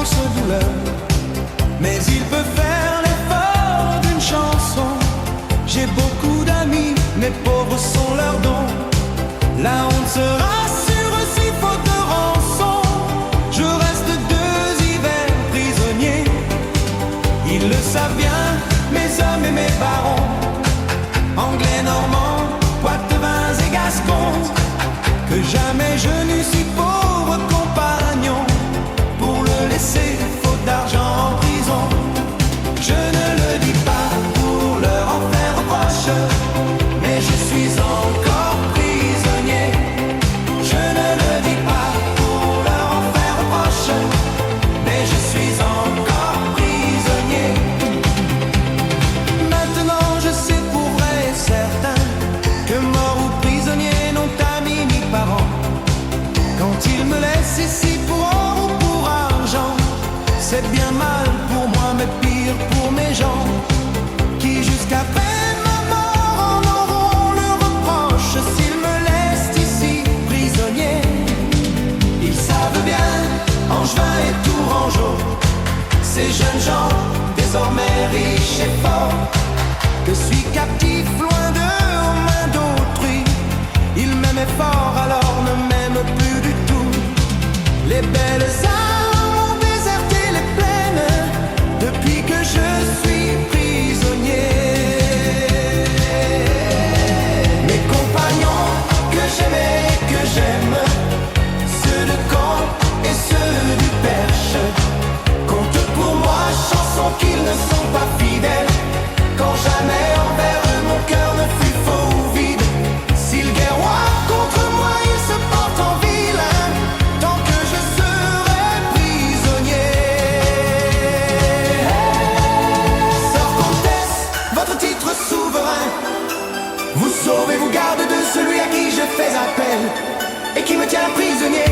d'immenses douleurs, mais il peut faire l'effort d'une chanson. J'ai beaucoup d'amis, mes pauvres sont leurs dons. La honte sera sur eux si faute de rançon. Je reste 2 hivers prisonnier. Ils le savent bien, mes hommes et mes barons, anglais, normands, poitevins et gascons, que jamais je n'eus si pauvre compagnon pour le laisser faute d'argent en prison. Je ne le dis pas pour leur en faire reproche, mais je suis encore prisonnier. Je ne le dis pas pour leur en faire reproche, mais je suis encore prisonnier. Maintenant je sais pour vrai et certain que mort ou prisonnier n'ont amis ni parents. Quand ils me laissent ici pour or ou pour argent, c'est bien mal pour moi mais pire pour mes gens, qui jusqu'à peine ma mort en auront le reproche s'ils me laissent ici prisonnier. Ils savent bien, Angevin et Tourangeau, ces jeunes gens désormais riches et forts, que suis captif loin d'eux aux mains d'autrui. Ils m'aimaient fort alors ne m'aiment plus du tout. Les belles âmes ont déserté les plaines depuis que je suis prisonnier. Mes compagnons que j'aimais et que j'aime, ceux de Caen et ceux du Perche, comptent pour moi chansons qu'ils ne sont pas fidèles. Quand jamais envers eux mon cœur ne fut faux ou vide, s'ils guerroient contre moi ils se portent en vilain, tant que je serai prisonnier. Sœur comtesse, votre titre souverain vous sauve et vous garde de celui à qui je fais appel et qui me tient prisonnier.